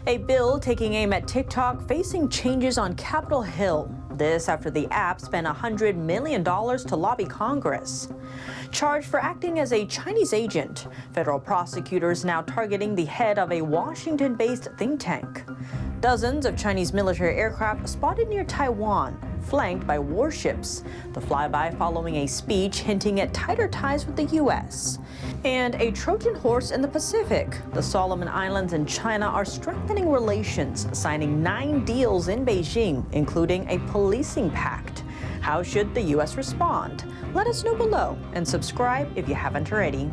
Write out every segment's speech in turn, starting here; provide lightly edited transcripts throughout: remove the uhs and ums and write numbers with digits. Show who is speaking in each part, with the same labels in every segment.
Speaker 1: A bill taking aim at TikTok facing changes on Capitol Hill. This after the app spent $100 million to lobby Congress. Charged for acting as a Chinese agent, federal prosecutors now targeting the head of a Washington-based think tank. Dozens of Chinese military aircraft spotted near Taiwan, flanked by warships. The flyby following a speech hinting at tighter ties with the U.S. And a Trojan horse in the Pacific. The Solomon Islands and China are strengthening relations, signing 9 deals in Beijing, including a policing pact. How should the U.S. respond? Let us know below and subscribe if you haven't already.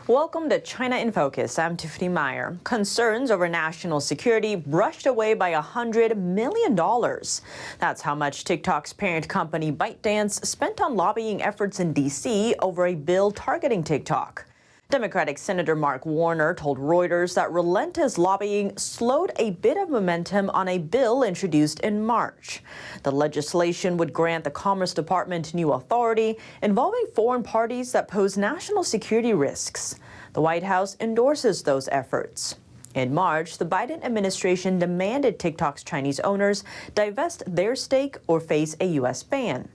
Speaker 1: Welcome to China in Focus. I'm Tiffany Meyer. Concerns over national security brushed away by $100 million. That's how much TikTok's parent company Bytedance spent on lobbying efforts in D.C. over a bill targeting TikTok. Democratic Senator Mark Warner told Reuters that relentless lobbying slowed a bit of momentum on a bill introduced in March. The legislation would grant the Commerce Department new authority involving foreign parties that pose national security risks. The White House endorses those efforts. In March, the Biden administration demanded TikTok's Chinese owners divest their stake or face a U.S. ban.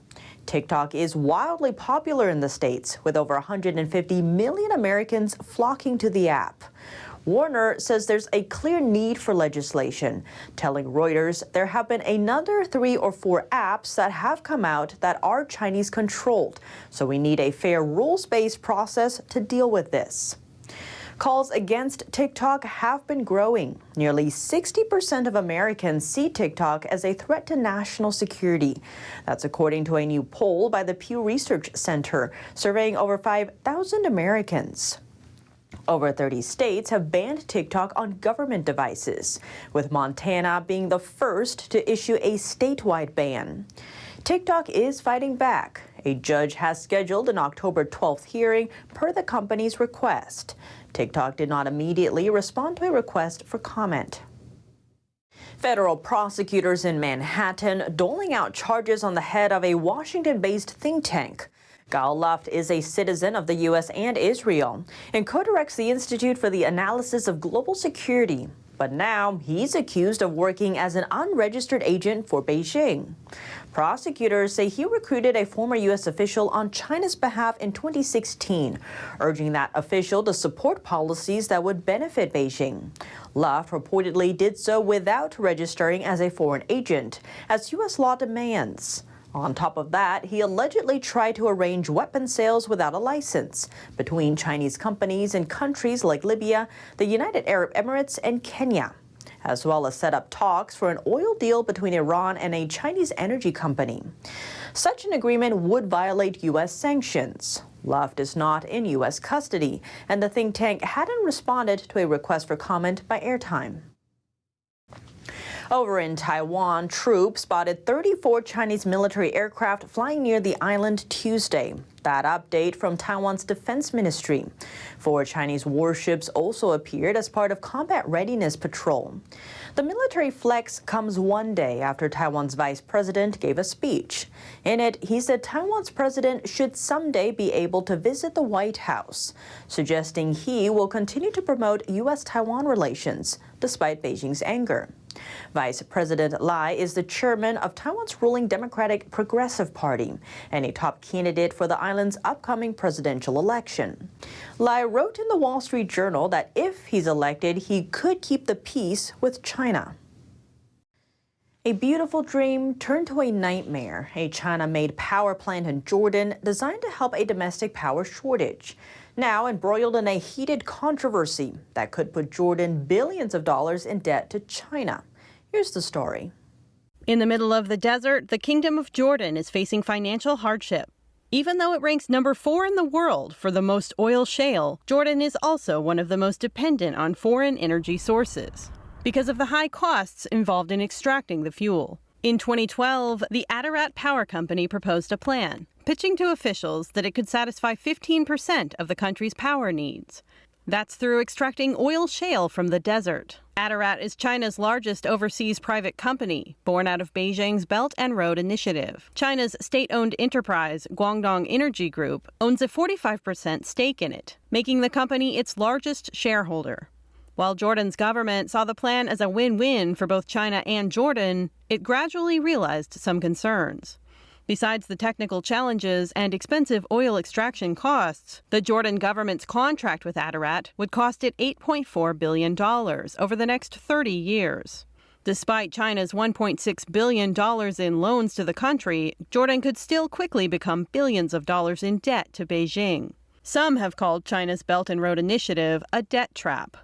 Speaker 1: TikTok is wildly popular in the States, with over 150 million Americans flocking to the app. Warner says there's a clear need for legislation, telling Reuters there have been another 3 or 4 apps that have come out that are Chinese-controlled, so we need a fair rules-based process to deal with this. Calls against TikTok have been growing. Nearly 60% of Americans see TikTok as a threat to national security. That's according to a new poll by the Pew Research Center, surveying over 5,000 Americans. Over 30 states have banned TikTok on government devices, with Montana being the first to issue a statewide ban. TikTok is fighting back. A judge has scheduled an October 12th hearing per the company's request. TikTok did not immediately respond to a request for comment. Federal prosecutors in Manhattan doling out charges on the head of a Washington-based think tank. Gal Luft is a citizen of the U.S. and Israel and co-directs the Institute for the Analysis of Global Security. But now he's accused of working as an unregistered agent for Beijing. Prosecutors say he recruited a former U.S. official on China's behalf in 2016, urging that official to support policies that would benefit Beijing. Luft reportedly did so without registering as a foreign agent, as U.S. law demands. On top of that, he allegedly tried to arrange weapon sales without a license between Chinese companies in countries like Libya, the United Arab Emirates, and Kenya, as well as set up talks for an oil deal between Iran and a Chinese energy company. Such an agreement would violate U.S. sanctions. Luft is not in U.S. custody, and the think tank hadn't responded to a request for comment by airtime. Over in Taiwan, troops spotted 34 Chinese military aircraft flying near the island Tuesday. That update from Taiwan's defense ministry. 4 Chinese warships also appeared as part of combat readiness patrol. The military flex comes one day after Taiwan's vice president gave a speech. In it, he said Taiwan's president should someday be able to visit the White House, suggesting he will continue to promote U.S.-Taiwan relations, despite Beijing's anger. Vice President Lai is the chairman of Taiwan's ruling Democratic Progressive Party and a top candidate for the island's upcoming presidential election. Lai wrote in the Wall Street Journal that if he's elected, he could keep the peace with China. A beautiful dream turned to a nightmare. A China-made power plant in Jordan designed to help a domestic power shortage. Now embroiled in a heated controversy that could put Jordan billions of dollars in debt to China. Here's the story.
Speaker 2: In the middle of the desert, the Kingdom of Jordan is facing financial hardship. Even though it ranks number 4 in the world for the most oil shale, Jordan is also one of the most dependent on foreign energy sources because of the high costs involved in extracting the fuel. In 2012, the Atarat Power Company proposed a plan, pitching to officials that it could satisfy 15% of the country's power needs. That's through extracting oil shale from the desert. Atarat is China's largest overseas private company, born out of Beijing's Belt and Road Initiative. China's state-owned enterprise, Guangdong Energy Group, owns a 45% stake in it, making the company its largest shareholder. While Jordan's government saw the plan as a win-win for both China and Jordan, it gradually realized some concerns. Besides the technical challenges and expensive oil extraction costs, the Jordan government's contract with Atarat would cost it $8.4 billion over the next 30 years. Despite China's $1.6 billion in loans to the country, Jordan could still quickly become billions of dollars in debt to Beijing. Some have called China's Belt and Road Initiative a debt trap.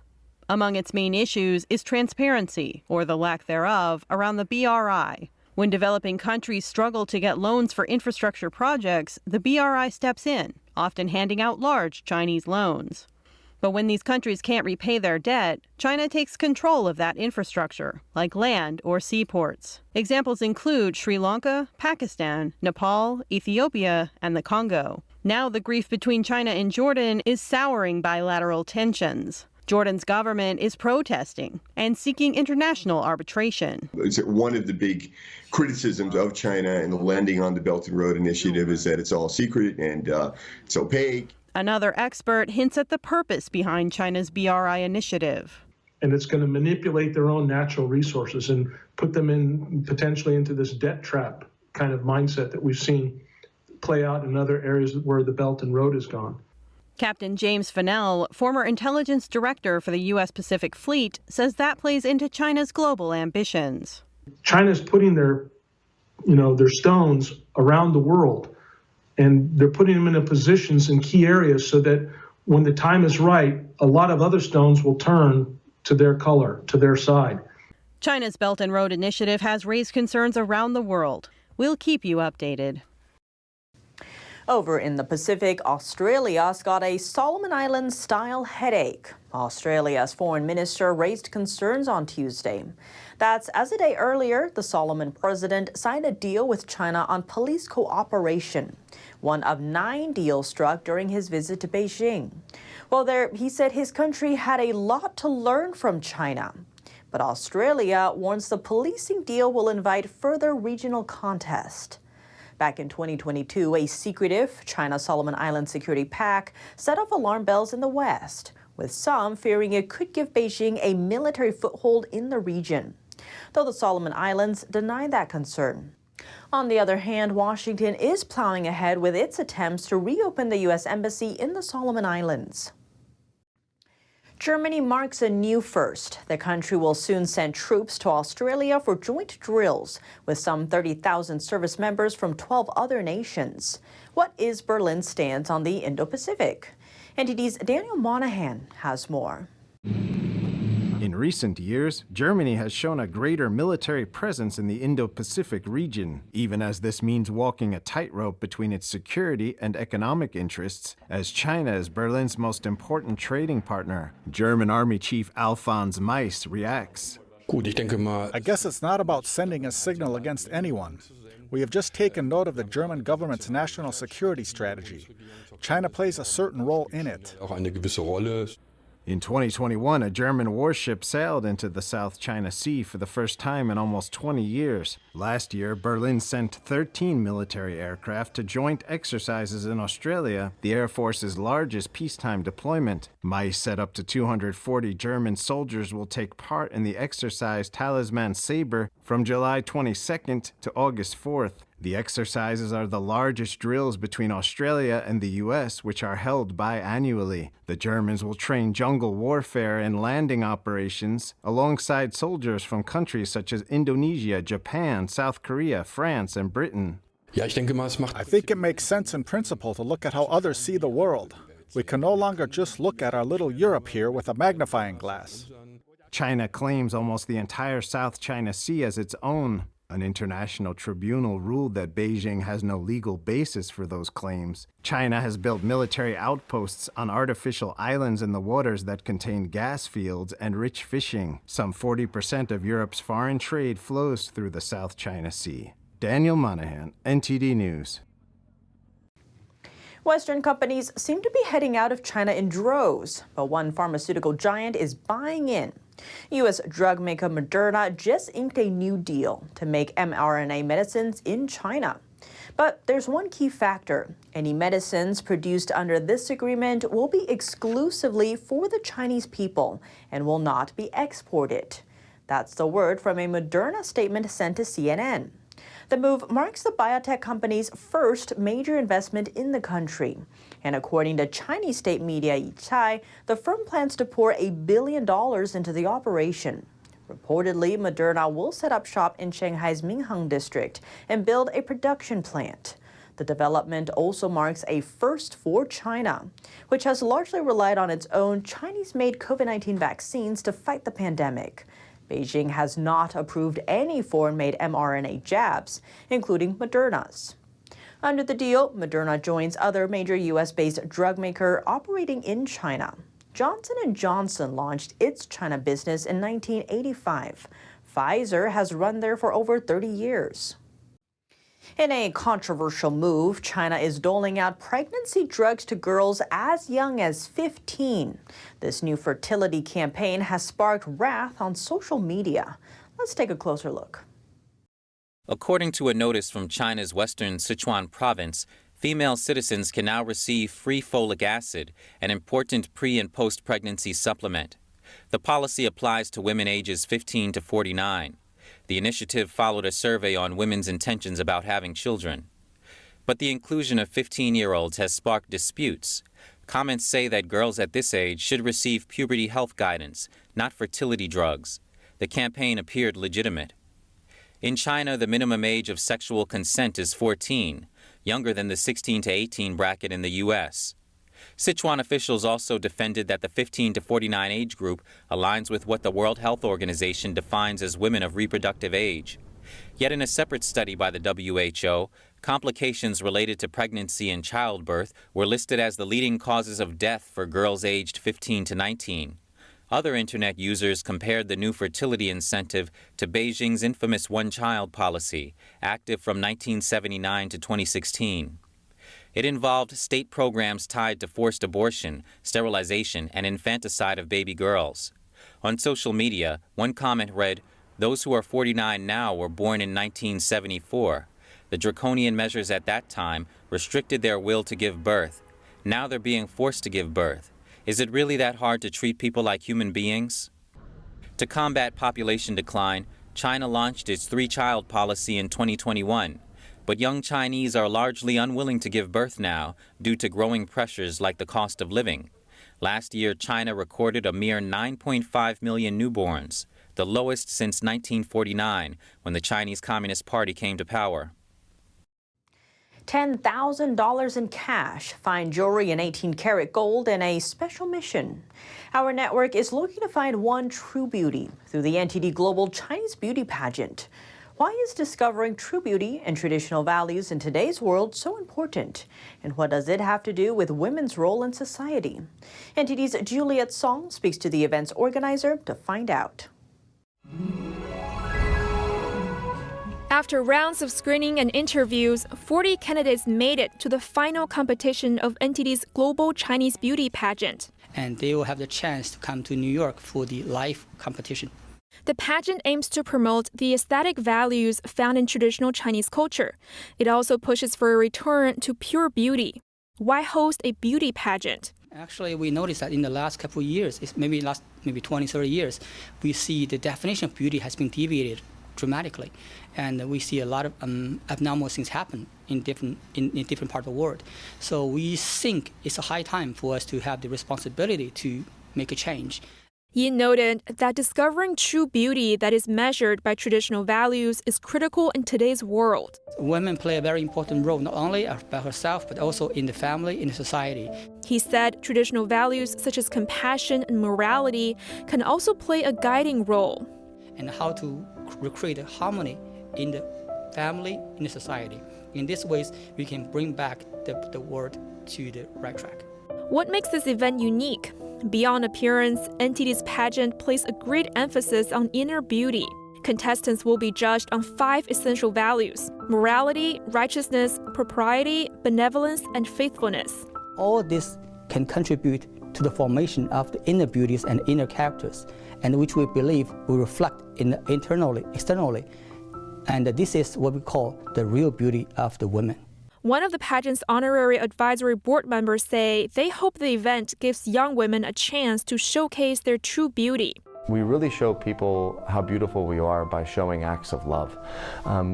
Speaker 2: Among its main issues is transparency, or the lack thereof, around the BRI. When developing countries struggle to get loans for infrastructure projects, the BRI steps in, often handing out large Chinese loans. But when these countries can't repay their debt, China takes control of that infrastructure, like land or seaports. Examples include Sri Lanka, Pakistan, Nepal, Ethiopia, and the Congo. Now the grief between China and Jordan is souring bilateral tensions. Jordan's government is protesting and seeking international arbitration.
Speaker 3: One of the big criticisms of China and the lending on the Belt and Road Initiative is that it's all secret and it's opaque.
Speaker 2: Another expert hints at the purpose behind China's BRI initiative.
Speaker 4: And it's going to manipulate their own natural resources and put them in potentially into this debt trap kind of mindset that we've seen play out in other areas where the Belt and Road has gone.
Speaker 2: Captain James Fennell, former intelligence director for the U.S. Pacific Fleet, says that plays into China's global ambitions.
Speaker 4: China's putting their stones around the world, and they're putting them in positions in key areas so that when the time is right, a lot of other stones will turn to their color, to their side.
Speaker 2: China's Belt and Road Initiative has raised concerns around the world. We'll keep you updated.
Speaker 1: Over in the Pacific, Australia's got a Solomon Islands-style headache. Australia's foreign minister raised concerns on Tuesday. That's as a day earlier, the Solomon president signed a deal with China on police cooperation, one of 9 deals struck during his visit to Beijing. Well, he said his country had a lot to learn from China. But Australia warns the policing deal will invite further regional contest. Back in 2022, a secretive China-Solomon Island security pact set off alarm bells in the West, with some fearing it could give Beijing a military foothold in the region, though the Solomon Islands deny that concern. On the other hand, Washington is plowing ahead with its attempts to reopen the U.S. Embassy in the Solomon Islands. Germany marks a new first. The country will soon send troops to Australia for joint drills with some 30,000 service members from 12 other nations. What is Berlin's stance on the Indo-Pacific? NTD's Daniel Monahan has more.
Speaker 5: In recent years, Germany has shown a greater military presence in the Indo-Pacific region, even as this means walking a tightrope between its security and economic interests, as China is Berlin's most important trading partner. German Army Chief Alfons Meis reacts.
Speaker 6: I guess it's not about sending a signal against anyone. We have just taken note of the German government's national security strategy. China plays a certain role in it.
Speaker 5: In 2021, a German warship sailed into the South China Sea for the first time in almost 20 years. Last year, Berlin sent 13 military aircraft to joint exercises in Australia, the Air Force's largest peacetime deployment. Meis said up to 240 German soldiers will take part in the exercise Talisman Sabre from July 22nd to August 4th. The exercises are the largest drills between Australia and the U.S., which are held biannually. The Germans will train jungle warfare and landing operations alongside soldiers from countries such as Indonesia, Japan, South Korea, France, and Britain.
Speaker 6: I think it makes sense in principle to look at how others see the world. We can no longer just look at our little Europe here with a magnifying glass.
Speaker 5: China claims almost the entire South China Sea as its own. An international tribunal ruled that Beijing has no legal basis for those claims. China has built military outposts on artificial islands in the waters that contain gas fields and rich fishing. Some 40% of Europe's foreign trade flows through the South China Sea. Daniel Monahan, NTD News.
Speaker 1: Western companies seem to be heading out of China in droves, but one pharmaceutical giant is buying in. U.S. drug maker Moderna just inked a new deal to make mRNA medicines in China. But there's one key factor. Any medicines produced under this agreement will be exclusively for the Chinese people and will not be exported. That's the word from a Moderna statement sent to CNN. The move marks the biotech company's first major investment in the country. And according to Chinese state media Yichai, the firm plans to pour $1 billion into the operation. Reportedly, Moderna will set up shop in Shanghai's Minhang district and build a production plant. The development also marks a first for China, which has largely relied on its own Chinese-made COVID-19 vaccines to fight the pandemic. Beijing has not approved any foreign-made mRNA jabs, including Moderna's. Under the deal, Moderna joins other major U.S.-based drug maker operating in China. Johnson & Johnson launched its China business in 1985. Pfizer has run there for over 30 years. In a controversial move, China is doling out pregnancy drugs to girls as young as 15. This new fertility campaign has sparked wrath on social media. Let's take a closer look.
Speaker 7: According to a notice from China's western Sichuan province, female citizens can now receive free folic acid, an important pre- and post-pregnancy supplement. The policy applies to women ages 15 to 49. The initiative followed a survey on women's intentions about having children. But the inclusion of 15-year-olds has sparked disputes. Comments say that girls at this age should receive puberty health guidance, not fertility drugs. The campaign appeared legitimate. In China, the minimum age of sexual consent is 14, younger than the 16 to 18 bracket in the U.S. Sichuan officials also defended that the 15 to 49 age group aligns with what the World Health Organization defines as women of reproductive age. Yet in a separate study by the WHO, complications related to pregnancy and childbirth were listed as the leading causes of death for girls aged 15 to 19. Other internet users compared the new fertility incentive to Beijing's infamous one-child policy, active from 1979 to 2016. It involved state programs tied to forced abortion, sterilization, and infanticide of baby girls. On social media, one comment read, "Those who are 49 now were born in 1974. The draconian measures at that time restricted their will to give birth. Now they're being forced to give birth. Is it really that hard to treat people like human beings?" To combat population decline, China launched its three-child policy in 2021. But young Chinese are largely unwilling to give birth now due to growing pressures like the cost of living. Last year, China recorded a mere 9.5 million newborns, the lowest since 1949, when the Chinese Communist Party came to power.
Speaker 1: $10,000 in cash, fine jewelry, and 18-karat gold in a special mission. Our network is looking to find one true beauty through the NTD Global Chinese Beauty Pageant. Why is discovering true beauty and traditional values in today's world so important? And what does it have to do with women's role in society? NTD's Juliet Song speaks to the event's organizer to find out.
Speaker 8: After rounds of screening and interviews, 40 candidates made it to the final competition of NTD's Global Chinese Beauty Pageant.
Speaker 9: And they will have the chance to come to New York for the live competition.
Speaker 8: The pageant aims to promote the aesthetic values found in traditional Chinese culture. It also pushes for a return to pure beauty. Why host a beauty pageant?
Speaker 9: Actually, we noticed that in the last couple of years, maybe 20, 30 years, we see the definition of beauty has been deviated dramatically. And we see a lot of abnormal things happen in different parts of the world. So we think it's a high time for us to have the responsibility to make a change.
Speaker 8: Yin noted that discovering true beauty that is measured by traditional values is critical in today's world.
Speaker 9: Women play a very important role, not only by herself, but also in the family, in the society.
Speaker 8: He said traditional values such as compassion and morality can also play a guiding role.
Speaker 9: And how to recreate harmony in the family, in the society. In these ways, we can bring back the world to the right track.
Speaker 8: What makes this event unique? Beyond appearance, NTD's pageant places a great emphasis on inner beauty. Contestants will be judged on 5 essential values: morality, righteousness, propriety, benevolence, and faithfulness.
Speaker 9: All this can contribute to the formation of the inner beauties and inner characters, and which we believe will reflect internally, externally. And this is what we call the real beauty of the women.
Speaker 8: One of the pageant's honorary advisory board members say they hope the event gives young women a chance to showcase their true beauty.
Speaker 10: We really show people how beautiful we are by showing acts of love.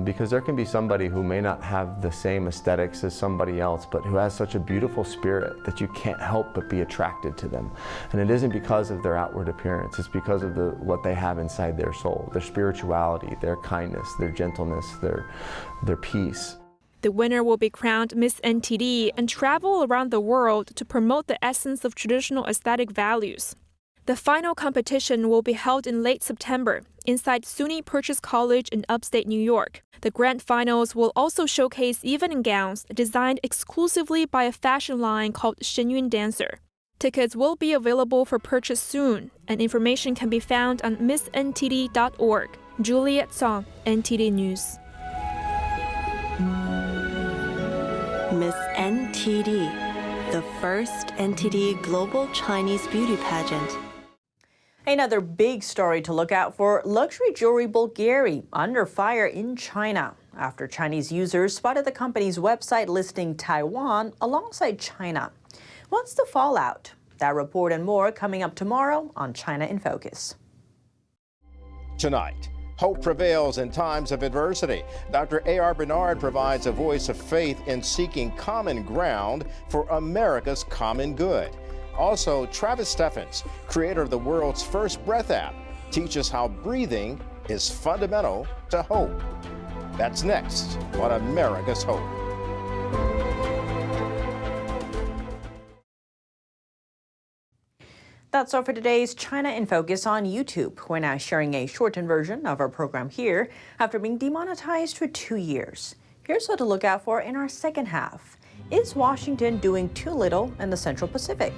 Speaker 10: Because there can be somebody who may not have the same aesthetics as somebody else, but who has such a beautiful spirit that you can't help but be attracted to them. And it isn't because of their outward appearance, it's because of what they have inside their soul, their spirituality, their kindness, their gentleness, their peace.
Speaker 8: The winner will be crowned Miss NTD and travel around the world to promote the essence of traditional aesthetic values. The final competition will be held in late September inside SUNY Purchase College in upstate New York. The grand finals will also showcase evening gowns designed exclusively by a fashion line called Shenyun Dancer. Tickets will be available for purchase soon, and information can be found on missntd.org. Juliet Song, NTD News.
Speaker 11: Miss NTD, the first NTD Global Chinese Beauty Pageant.
Speaker 1: Another big story to look out for: luxury jewelry Bulgari under fire in China after Chinese users spotted the company's website listing Taiwan alongside China. What's the fallout? That report and more coming up tomorrow on China in Focus.
Speaker 12: Tonight, hope prevails in times of adversity. Dr. A.R. Bernard provides a voice of faith in seeking common ground for America's common good. Also, Travis Steffens, creator of the world's first breath app, teaches how breathing is fundamental to hope. That's next on America's Hope.
Speaker 1: That's all for today's China in Focus on YouTube. We're now sharing a shortened version of our program here after being demonetized for 2 years. Here's what to look out for in our second half. Is Washington doing too little in the Central Pacific?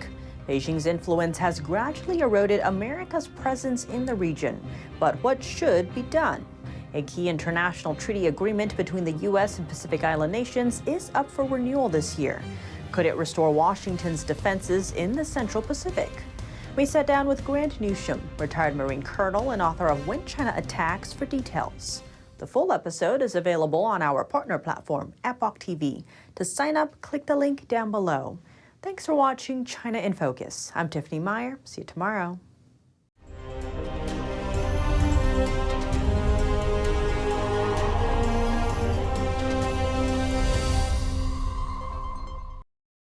Speaker 1: Beijing's influence has gradually eroded America's presence in the region, but what should be done? A key international treaty agreement between the U.S. and Pacific Island nations is up for renewal this year. Could it restore Washington's defenses in the Central Pacific? We sat down with Grant Newsham, retired Marine Colonel and author of When China Attacks, for details. The full episode is available on our partner platform, Epoch TV. To sign up, click the link down below. Thanks for watching China in Focus. I'm Tiffany Meyer. See you tomorrow.